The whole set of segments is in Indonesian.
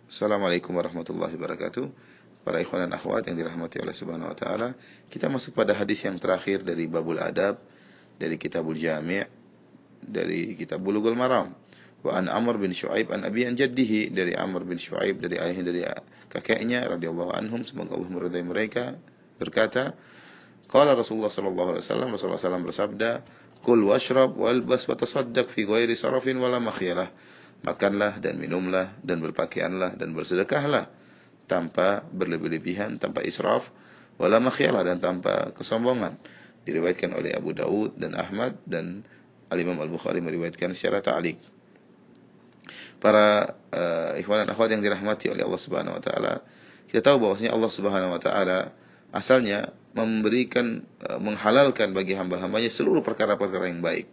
Assalamualaikum warahmatullahi wabarakatuh. Para ikhwan dan akhwat yang dirahmati oleh Subhanahu wa taala, kita masuk pada hadis yang terakhir dari Babul Adab, dari Kitabul Jami', dari Kitab Bulughul Maram. Wa an Amr bin Syuaib an abi an jaddihi, dari Amr bin Syuaib dari ayahnya dari kakeknya radhiyallahu anhum, semoga Allah meridai mereka, berkata, qala Rasulullah sallallahu alaihi wasallam, Rasulullah sallallahu bersabda, kul washrab walbas wa tasaddaq fi ghairi sarafin wala makhyalah. Makanlah dan minumlah dan berpakaianlah dan bersedekahlah tanpa berlebih-lebihan, tanpa israf, wala makhyalah, dan tanpa kesombongan. Diriwayatkan oleh Abu Daud dan Ahmad, dan Al-Imam Al-Bukhari meriwayatkan secara ta'liq. Para ikhwan dan akhwat yang dirahmati oleh Allah Subhanahu wa taala, kita tahu bahwasanya Allah Subhanahu wa taala asalnya memberikan, menghalalkan bagi hamba-hambanya seluruh perkara-perkara yang baik,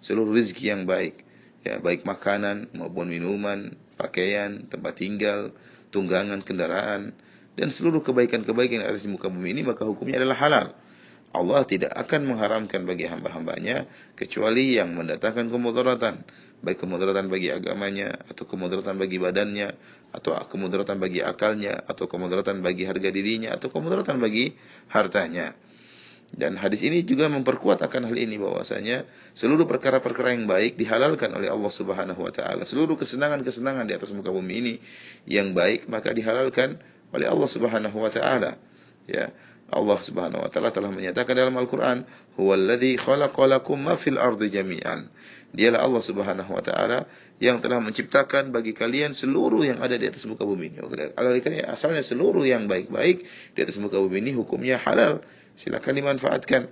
seluruh rezeki yang baik, ya, baik makanan maupun minuman, pakaian, tempat tinggal, tunggangan kendaraan, dan seluruh kebaikan-kebaikan yang ada di muka bumi ini, maka hukumnya adalah halal. Allah tidak akan mengharamkan bagi hamba-hambanya kecuali yang mendatangkan kemudaratan, baik kemudaratan bagi agamanya, atau kemudaratan bagi badannya, atau kemudaratan bagi akalnya, atau kemudaratan bagi harga dirinya, atau kemudaratan bagi hartanya. Dan hadis ini juga memperkuat akan hal ini, bahwasanya seluruh perkara-perkara yang baik dihalalkan oleh Allah Subhanahu wa taala. Seluruh kesenangan-kesenangan di atas muka bumi ini yang baik maka dihalalkan oleh Allah Subhanahu wa taala. Ya, Allah Subhanahu wa taala telah menyatakan dalam Al-Qur'an, "Huwallazi khalaqalakum ma fil ardi jami'an." Dialah Allah Subhanahu wa taala yang telah menciptakan bagi kalian seluruh yang ada di atas muka bumi ini. Karena asalnya seluruh yang baik-baik di atas muka bumi ini hukumnya halal. Silakan dimanfaatkan.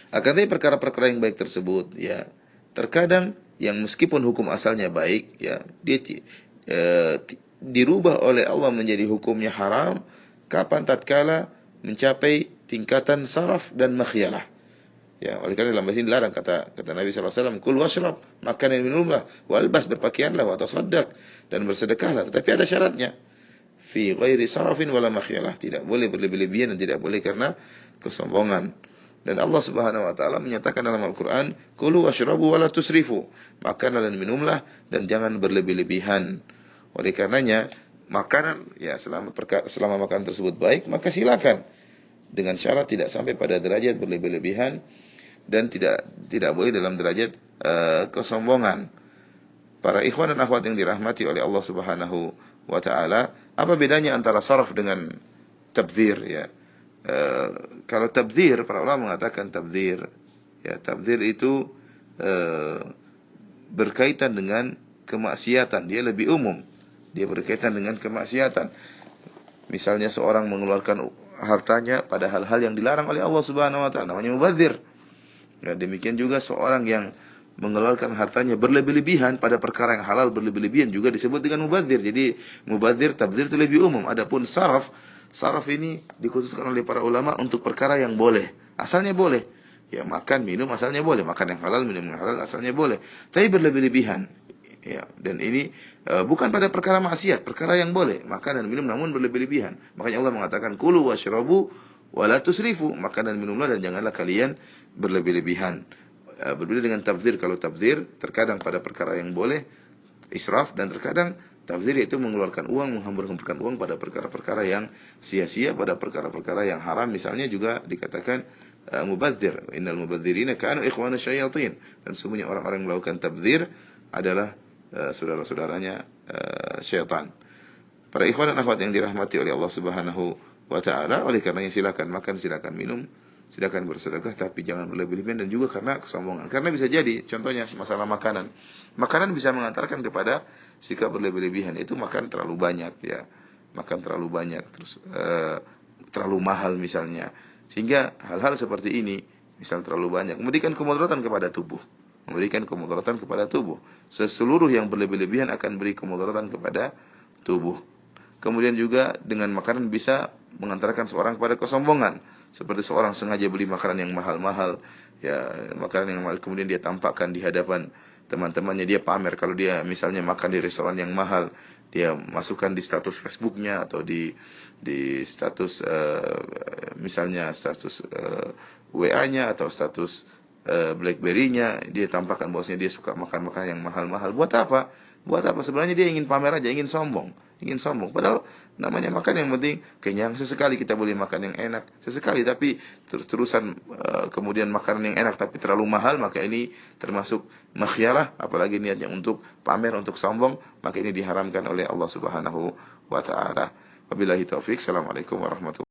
Akan tetapi perkara-perkara yang baik tersebut, ya, terkadang yang meskipun hukum asalnya baik, ya, dia dirubah oleh Allah menjadi hukumnya haram kapan tatkala mencapai tingkatan saraf dan makhyalah. Ya, oleh karena dalam hadis ini dilarang, kata Nabi sallallahu alaihi wasallam, kul washrab, makan dan minumlah, walbas, berpakaianlah, wa tasaddaq, dan bersedekahlah, tetapi ada syaratnya. Fi ghairi sarafin wala makhyalah, tidak boleh berlebih-lebihan dan tidak boleh karena kesombongan. Dan Allah Subhanahu wa taala menyatakan dalam Al-Qur'an, kulu washrabu wala tusrifu, makanlah dan minumlah dan jangan berlebih-lebihan. Oleh karenanya makanan, ya, selama makanan tersebut baik, maka silakan, dengan syarat tidak sampai pada derajat berlebih-lebihan dan tidak boleh dalam derajat kesombongan. Para ikhwan dan akhwat yang dirahmati oleh Allah Subhanahu wa taala, apa bedanya antara saraf dengan tabdzir, ya? Kalau tabdzir, para ulama mengatakan tabdzir, ya, tabdzir itu berkaitan dengan kemaksiatan, dia lebih umum. Dia berkaitan dengan kemaksiatan. Misalnya seorang mengeluarkan hartanya pada hal-hal yang dilarang oleh Allah Subhanahu wa taala, namanya mubadzir. Ya, demikian juga seorang yang mengeluarkan hartanya berlebih-lebihan pada perkara yang halal, berlebih-lebihan juga disebut dengan mubadzir. Jadi mubadzir, tabdzir itu lebih umum. Adapun saraf ini dikhususkan oleh para ulama untuk perkara yang boleh. Asalnya boleh. Ya, makan, minum asalnya boleh. Makan yang halal, minum yang halal asalnya boleh. Tapi berlebih-lebihan. Ya, dan ini bukan pada perkara maksiat, perkara yang boleh, makan dan minum namun berlebih-lebihan. Makanya Allah mengatakan, kulu washrabu wala tusrifu, makan dan minumlah dan janganlah kalian berlebih-lebihan. Berbeda dengan tabdzir. Kalau tabdzir terkadang pada perkara yang boleh israf, dan terkadang tabdzir yaitu mengeluarkan uang, menghambur-hamburkan uang pada perkara-perkara yang sia-sia, pada perkara-perkara yang haram. Misalnya juga dikatakan mubadzir, innal mubadzirina kanu ikhwana syayatin, dan semuanya orang-orang yang melakukan tabdzir adalah saudara-saudaranya syaitan. Para ikhwan dan akhwat yang dirahmati oleh Allah Subhanahu wa taala, oleh karenanya silakan makan, silakan minum, silakan bersedekah, tapi jangan berlebih-lebihan, dan juga karena kesombongan. Karena bisa jadi, contohnya masalah makanan. Makanan bisa mengantarkan kepada sikap berlebih-lebihan, itu makan terlalu banyak, ya. Makan terlalu banyak, terus terlalu mahal misalnya. Sehingga hal-hal seperti ini, misal terlalu banyak, memberikan kemudaratan kepada tubuh. Seluruh yang berlebih-lebihan akan beri kemudaratan kepada tubuh. Kemudian juga dengan makanan bisa mengantarkan seorang kepada kesombongan, seperti seorang sengaja beli makanan yang mahal-mahal, ya, makanan yang mahal, kemudian dia tampakkan di hadapan teman-temannya, dia pamer kalau dia misalnya makan di restoran yang mahal, dia masukkan di status Facebooknya atau di status misalnya status WA-nya atau status BlackBerry-nya, dia tampakkan bahwasanya dia suka makan makanan yang mahal-mahal. Buat apa? Buat apa? Sebenarnya dia ingin pamer aja, ingin sombong, ingin sombong. Padahal namanya makan yang penting kenyang. Sesekali kita boleh makan yang enak, sesekali. Tapi terus-terusan kemudian makanan yang enak tapi terlalu mahal, maka ini termasuk makhyalah. Apalagi niatnya untuk pamer, untuk sombong, maka ini diharamkan oleh Allah Subhanahu wa taala. Wabillahi taufik. Assalamualaikum warahmatullahi wabarakatuh.